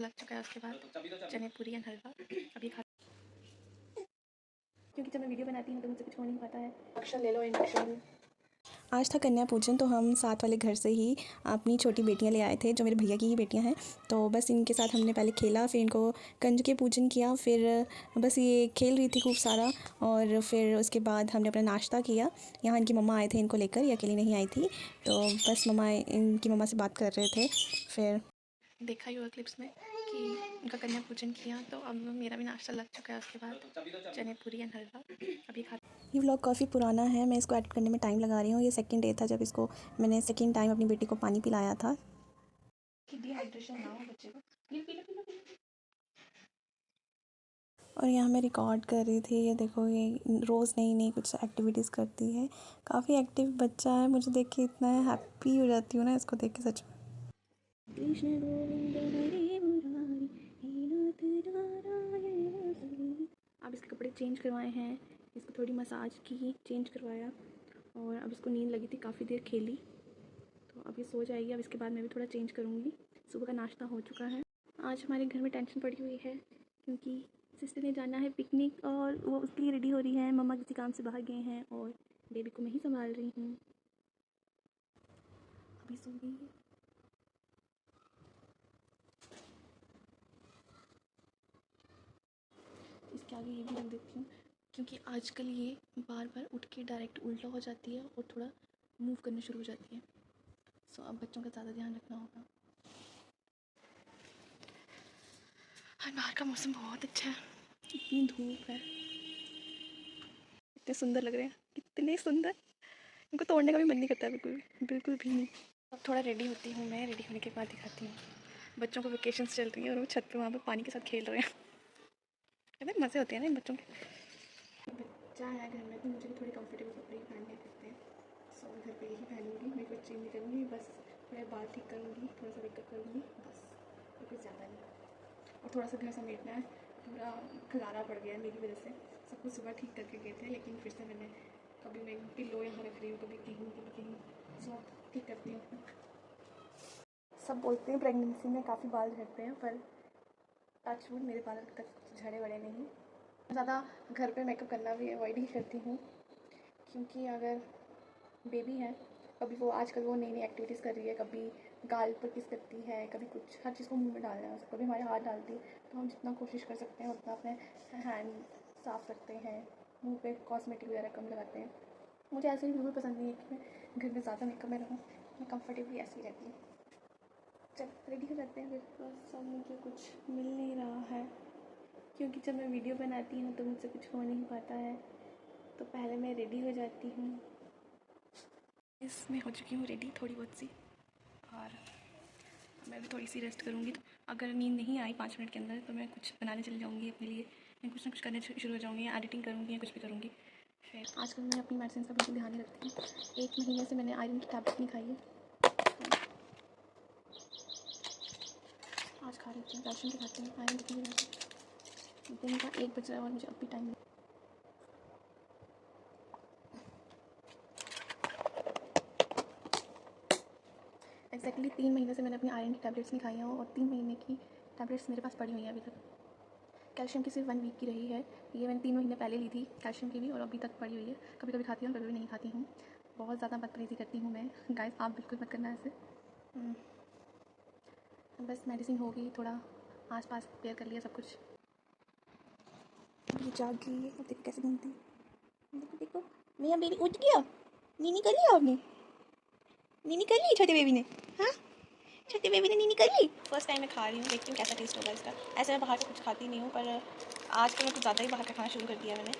लग चुका है। उसके बाद चने पूरी या हलवा अभी खा, क्योंकि जब मैं वीडियो बनाती हूँ तो मुझसे कुछ हो नहीं पाता है। इंडक्शन ले लो, इंडक्शन। आज था कन्या पूजन, तो हम साथ वाले घर से ही अपनी छोटी बेटियां ले आए थे, जो मेरे भैया की ही बेटियां हैं। तो बस इनके साथ हमने पहले खेला, फिर इनको कंजके पूजन किया, फिर बस ये खेल रही थी खूब सारा। और फिर उसके बाद हमने अपना नाश्ता किया। यहाँ इनकी मम्मा आए थे इनको लेकर, ये अकेली नहीं आई थी। तो बस इनकी मम्मा से बात कर रहे थे। फिर देखा ही होगा क्लिप्स में कि उनका कन्या पूजन किया। तो अब मेरा भी नाश्ता लग चुका है। उसके बाद चने पूरी एंड हलवा अभी खा। ये व्लॉग काफ़ी पुराना है, मैं इसको एडिट करने में टाइम लगा रही हूँ। ये सेकंड डे था जब इसको मैंने सेकंड टाइम अपनी बेटी को पानी पिलाया था कि डिहाइड्रेशन ना हो बच्चे को। और यहाँ मैं रिकॉर्ड कर रही थी। ये देखो, ये रोज़ नई नई कुछ एक्टिविटीज़ करती है। काफ़ी एक्टिव बच्चा है, मुझे देख के इतना हैप्पी हो जाती हूँ ना इसको देख के, सच में। कृष्ण गोविंद हरे मुरारी हे नाथ नारायण। अब इसके कपड़े चेंज करवाए हैं, इसको थोड़ी मसाज की, चेंज करवाया। और अब इसको नींद लगी थी, काफ़ी देर खेली, तो अभी सो जाएगी। अब इसके बाद मैं भी थोड़ा चेंज करूँगी। सुबह का नाश्ता हो चुका है। आज हमारे घर में टेंशन पड़ी हुई है, क्योंकि सिस्टर ने जाना है पिकनिक और वो उसके लिए रेडी हो रही है। मम्मा किसी काम से बाहर गए हैं और बेबी को मैं ही संभाल रही हूँ। अभी सो गई है। इसके आगे ये भी रख देती हूँ, क्योंकि आजकल ये बार बार उठ के डायरेक्ट उल्टा हो जाती है और थोड़ा मूव करना शुरू हो जाती है। सो अब बच्चों का ज़्यादा ध्यान रखना होगा। हाँ, बाहर का मौसम बहुत अच्छा है, इतनी धूप है। इतने सुंदर लग रहे हैं, कितने सुंदर। इनको तोड़ने का भी मन नहीं करता, बिल्कुल भी नहीं। अब थोड़ा रेडी होती हूँ मैं, रेडी होने के बाद दिखाती हूँ। बच्चों को वेकेशंस चल रही हैं और वो छत पे वहाँ पे पानी के साथ खेल रहे हैं। कहते मज़े होते हैं ना इन बच्चों के। बच्चा है घर में तो मुझे भी थोड़ी कंफर्टेबल कपड़े ही पहनने पड़ते हैं। सो घर पे यही पहनूँगी, मैं कुछ चेंज नहीं करूँगी। बस थोड़े बाल ठीक करूँगी, थोड़ा सा मेकअप करूँगी, बस और कुछ ज़्यादा नहीं। और थोड़ा सा घर समेटना है, पूरा खलारा पड़ गया है मेरी वजह से। सब कुछ सुबह ठीक करके गए थे, लेकिन फिर से मैंने कभी मैं पिल्लो यहाँ रख रही हूँ, कभी कहीं। सो ठीक करती हूँ। सब बोलते हैं प्रेगनेंसी में काफ़ी बाल झड़ते हैं, पर टचवुड मेरे बाल अभी तक झड़े बड़े नहीं। ज़्यादा घर पे मेकअप करना भी अवॉइड ही करती हूँ, क्योंकि अगर बेबी है, कभी वो आजकल वो नई नई एक्टिविटीज़ कर रही है, कभी गाल पर किस करती है, कभी कुछ, हर चीज़ को मुंह में डालना है, कभी हमारे हाथ डालती है। तो हम जितना कोशिश कर सकते हैं उतना अपने हैंड साफ़ रखते हैं, मुंह पे कॉस्मेटिक वगैरह कम लगाते हैं। मुझे ऐसे ही बिल्कुल पसंद नहीं है कि मैं घर में ज़्यादा मेकअप में रहूँ, मैं कंफर्टेबली ऐसी रहती हूँ। चल रेडी हो जाते हैं। फिर बस अब मुझे कुछ मिल नहीं रहा है, क्योंकि जब मैं वीडियो बनाती हूँ तो मुझसे कुछ हो नहीं पाता है, तो पहले मैं रेडी हो जाती हूँ। इसमें हो चुकी हूँ रेडी थोड़ी बहुत सी, और मैं भी थोड़ी सी रेस्ट करूँगी। तो अगर नींद नहीं आई 5 मिनट के अंदर तो मैं कुछ बनाने चली जाऊँगी अपने लिए, मैं कुछ ना कुछ करने शुरू हो जाऊँगी, या एडिटिंग करूँगी या कुछ भी करूँगी। फिर आजकल मैं अपनी मेडिसिन का बिल्कुल ध्यान नहीं रखती। 1 महीने से मैंने आयरन की टैबलेट नहीं खाई है, आज खा रही हूँ। कैल्शियम की खाती हूँ, आयरन की नहीं खाती। दिन का 1 बज रहा है और मुझे अब भी टाइम एक्जैक्टली 3 महीने से मैंने अपनी आयरन की टैबलेट्स नहीं खाई हैं, और 3 महीने की टैबलेट्स मेरे पास पड़ी हुई हैं अभी तक। कैल्शियम की सिर्फ 1 वीक की रही है, ये मैंने 3 महीने पहले ली थी कैल्शियम की भी, और अभी तक पड़ी हुई है। कभी कभी खाती हूँ, कभी नहीं खाती हूँ। बहुत ज़्यादा बदतमीज़ी करती हूँ मैं, गाइस आप बिल्कुल मत करना ऐसे। बस मेडिसिन हो गई, थोड़ा आस पास प्रिपेयर कर लिया सब कुछ। ये जाग गई है, अब देखो कैसे घूमती है। देखो देखो, मेरा बेबी उठ गया। नीनी कर लिया आपने? नीनी कर ली छोटे बेबी ने? हाँ, छोटे बेबी ने नीनी कर ली। फर्स्ट टाइम मैं खा रही हूँ, देखती हूँ कैसा टेस्ट होगा इसका। ऐसे मैं बाहर का कुछ खाती नहीं हूँ, पर आज तो मैं कुछ ज़्यादा ही बाहर का खाना शुरू कर दिया मैंने।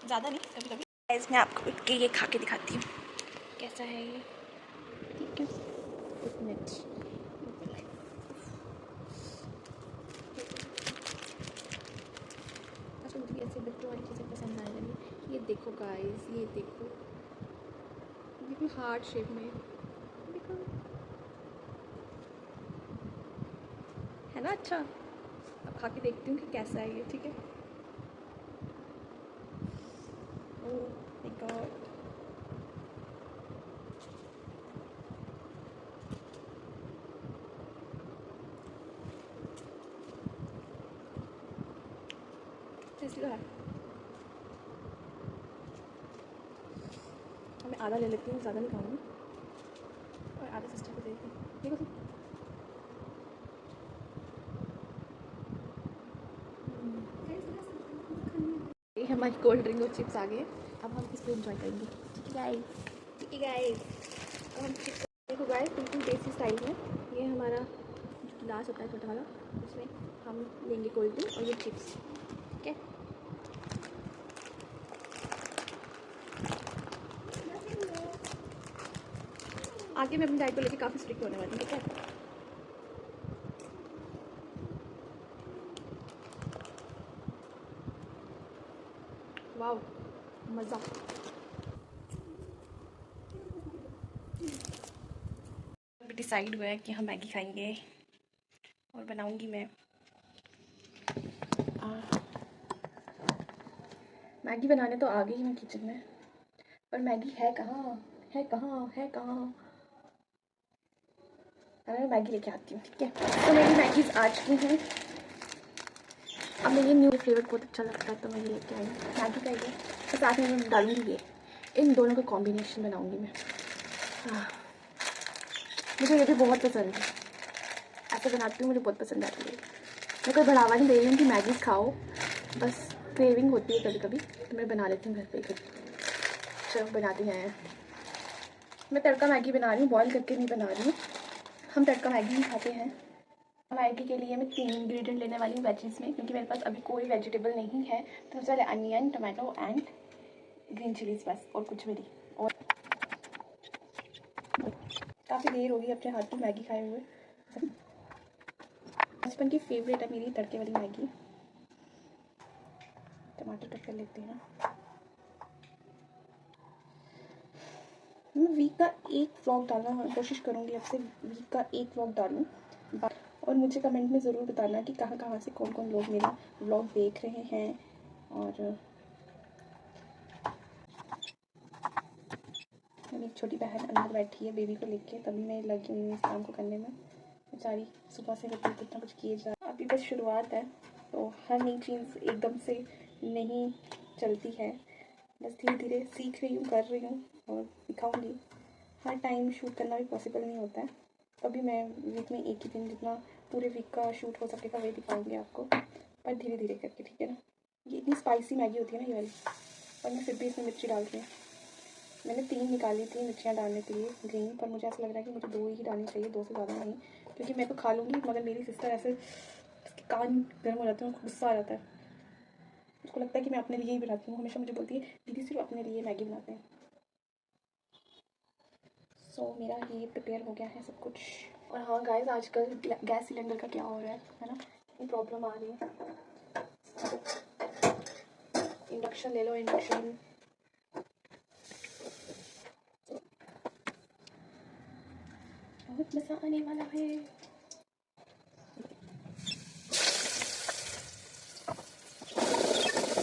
ज़्यादा नहीं, कभी कभी। मैं आपको उठ के ये खा के दिखाती हूँ कैसा है ये। ठीक है, 1 मिनट। अच्छा, मुझे ऐसे बच्चों वाली चीज़ें पसंद आने लगी। ये देखो गाइस, ये देखो हार्ट शेप में, देखो है ना अच्छा। अब खा के देखती हूँ कि कैसा है ये। ठीक है। ओह माय गॉड, इसलिए है। मैं आधा ले लेती हूँ, ज़्यादा नहीं खाऊंगी, और आधा सिस्टर को दे देती हूँ। देखो तुम, ये हमारी कोल्ड ड्रिंक और चिप्स आ गए। अब हम इसको एंजॉय करेंगे। ठीक है गाइस, ठीक है गाइस। अब हम चिप्स देखो गाइस, बिल्कुल देसी स्टाइल में। ये हमारा जो गिलास होता है छोटा वाला, उसमें हम लेंगे कोल्ड ड्रिंक और ये चिप्स। ठीक है, आगे मैं अपनी डाइट को लेकर काफ़ी स्ट्रिक्ट होने वाली हूँ। ठीक है, वाह मज़ा। डिसाइड हुआ है कि हम मैगी खाएंगे और बनाऊंगी मैं। मैगी बनाने तो आ गई मैं किचन में, पर मैगी है कहाँ, है कहाँ, है कहाँ। मैं मैगी लेके आती हूँ। ठीक है, तो मेरी मैगीज आ चुकी हैं। अब मैं ये न्यू फ्लेवर बहुत अच्छा लगता है, तो मैं ये लेके आई मैगी का। ये तो साथ में मैं डालूंगी ये, इन दोनों का कॉम्बिनेशन बनाऊंगी मैं। मुझे ये भी बहुत पसंद है, ऐसे बनाती हूँ, मुझे बहुत पसंद आती है। मैं कोई बढ़ावा नहीं दे रही हूँ कि मैगी खाओ, बस क्रेविंग होती है कभी कभी, तो मैं बना लेती हूँ घर पे कभी। चलो बनाते हैं। मैं तड़का मैगी बना रही हूँ, बॉयल करके नहीं बना रही हूँ। हम तड़का मैगी ही खाते हैं। मैगी के लिए मैं 3 इंग्रेडिएंट लेने वाली हूँ वेजीज में, क्योंकि मेरे पास अभी कोई वेजिटेबल नहीं है। तो सबसे पहले onion, tomato and green chillies बस, और कुछ भी नहीं। और काफ़ी देर होगी अपने हाथ की मैगी खाए हुए। बचपन की फेवरेट है मेरी तड़के वाली मैगी। टमाटर कट कर लेते हैं। मैं वीक का एक व्लॉग डालना कोशिश करूँगी, अब से वीक का एक व्लॉग डालूँ। और मुझे कमेंट में ज़रूर बताना कि कहाँ कहाँ से कौन कौन लोग मेरा व्लॉग देख रहे हैं। और मेरी छोटी बहन अंदर बैठी है बेबी को लेके, तभी मैं लगी हुई इस काम को करने में। बेचारी सुबह से होती कितना कुछ किए जा। अभी बस शुरुआत है, तो हर नई चीज़ एकदम से नहीं चलती है। बस धीरे धीरे सीख रही हूँ, कर रही हूँ और दिखाऊँगी। हर टाइम शूट करना भी पॉसिबल नहीं होता है, तभी मैं वीक में एक ही दिन जितना पूरे वीक का शूट हो सकेगा वही दिखाऊँगी आपको, पर धीरे धीरे करके। ठीक है ना। ये इतनी स्पाइसी मैगी होती है ना ये वाली, और मैं फिर भी इसमें मिर्ची डाल रही हूँ। मैंने 3 निकाली थी मिर्चियाँ डालने के लिए ग्रीन, पर मुझे ऐसा लग रहा है कि मुझे 2 ही डालनी चाहिए, 2 से ज़्यादा नहीं, क्योंकि मैं तो खा लूँगी, मगर मेरी सिस्टर ऐसे कान गर्म हो जाते हैं, गुस्सा आ जाता है। उसको लगता है कि मैं अपने लिए ही बनाती हूँ, हमेशा मुझे बोलती है दीदी सिर्फ अपने लिए मैगी बनाते हैं। सो मेरा ये प्रिपेयर हो गया है सब कुछ। और हाँ गाइस, आजकल गैस सिलेंडर का क्या हो रहा है ना, ये प्रॉब्लम आ रही है। इंडक्शन ले लो, इंडक्शन। बहुत मज़ा आने वाला है।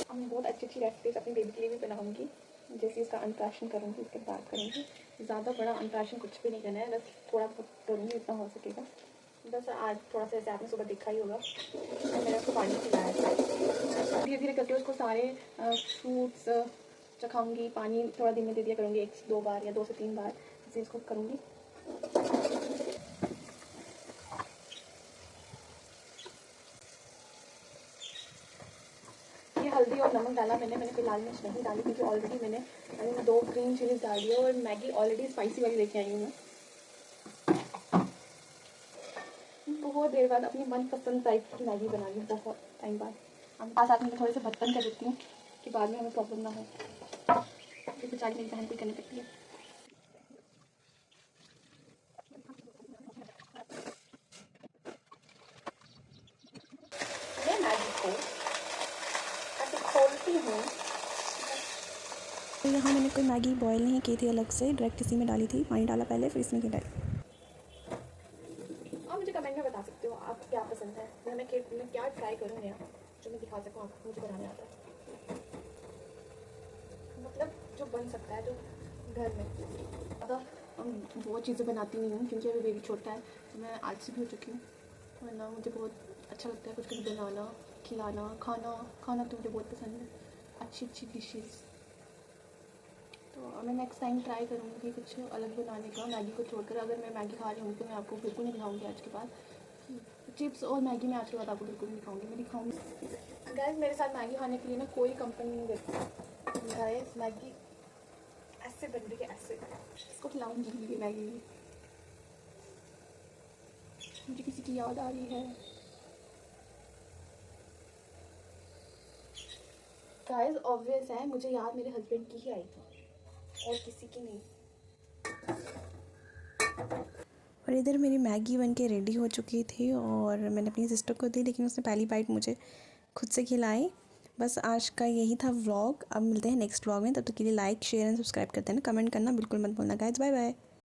अब मैं बहुत अच्छी अच्छी रेसिपीज अपनी बेबी के लिए भी बनाऊँगी, जैसे इसका अन्नप्राशन करूँगी, उसके बाद करूँगी। ज़्यादा बड़ा अन्नप्राशन कुछ भी नहीं करना है, बस थोड़ा बहुत करूँगी, इतना हो सकेगा। बस आज थोड़ा सा, जैसे आपने सुबह देखा ही होगा, तो मैंने उसको पानी पिलाया था। धीरे धीरे करके उसको सारे फ्रूट्स चखाऊँगी, पानी थोड़ा दिन में दे दिया करूँगी, 1 से 2 बार या 2 से 3 बार, जैसे इसको करूँगी। ये हल्दी और नमक डाला मैंने फिलहाल मिर्च नहीं डाली, क्योंकि ऑलरेडी मैंने 2 ग्रीन चिलीज डाल दिया, और मैगी ऑलरेडी स्पाइसी वाली लेके आई हूँ मैं। बहुत देर बाद अपनी मनपसंद टाइप की मैगी बना ली, बहुत टाइम बाद। अब साथ में थोड़े से बर्तन कर देती हूँ कि बाद में हमें प्रॉब्लम ना हो, फिर बेचारी मेरी बहन को करनी पड़ती है। मैं मैगी को ऐसे खोलती हूँ। तो यहाँ मैंने कोई मैगी बॉयल नहीं की थी अलग से, डायरेक्ट इसी में डाली थी, पानी डाला पहले, फिर इसमें डाली। आप मुझे कमेंट में बता सकते हो आपको क्या पसंद है, मैं क्या ट्राई करूँ नया, जो मैं दिखा सकूँ आपको, मुझे बनाने आता है, मतलब जो बन सकता है जो घर में। ज़्यादा बहुत चीज़ें बनाती नहीं हूँ, क्योंकि अभी बेबी छोटा है, तो मैं आलसी भी हो चुकी हूँ, वरना मुझे बहुत अच्छा लगता है कुछ कुछ बनाना, खिलाना, खाना खाना तो मुझे बहुत पसंद है, अच्छी अच्छी डिशेज़। तो मैं नेक्स्ट टाइम ट्राई करूँगी कुछ अलग बनाने का, मैगी को छोड़कर। अगर मैं मैगी खा रही हूँ तो मैं आपको बिल्कुल नहीं दिखाऊँगी आज के बाद। चिप्स और मैगी मैं आज के बाद आपको बिल्कुल नहीं दिखाऊँगी, मैं दिखाऊँगी। गाइस मेरे साथ मैगी खाने के लिए ना कोई कंपनी नहीं देती। गाइस मैगी ऐसे बन रही है, ऐसे इसको खिलाऊँगी ये मैगी। मुझे किसी की याद आ रही है। गाइस ऑब्वियस है, मुझे याद मेरे हस्बैंड की ही आई थी और किसी की नहीं। और इधर मेरी मैगी बन के रेडी हो चुकी थी और मैंने अपनी सिस्टर को दी, लेकिन उसने पहली बाइट मुझे खुद से खिलाई। बस आज का यही था व्लॉग। अब मिलते हैं नेक्स्ट व्लॉग में, तब तक के लिए लाइक शेयर एंड सब्सक्राइब कर देना, कमेंट करना बिल्कुल मत भूलना गाइस। Bye bye.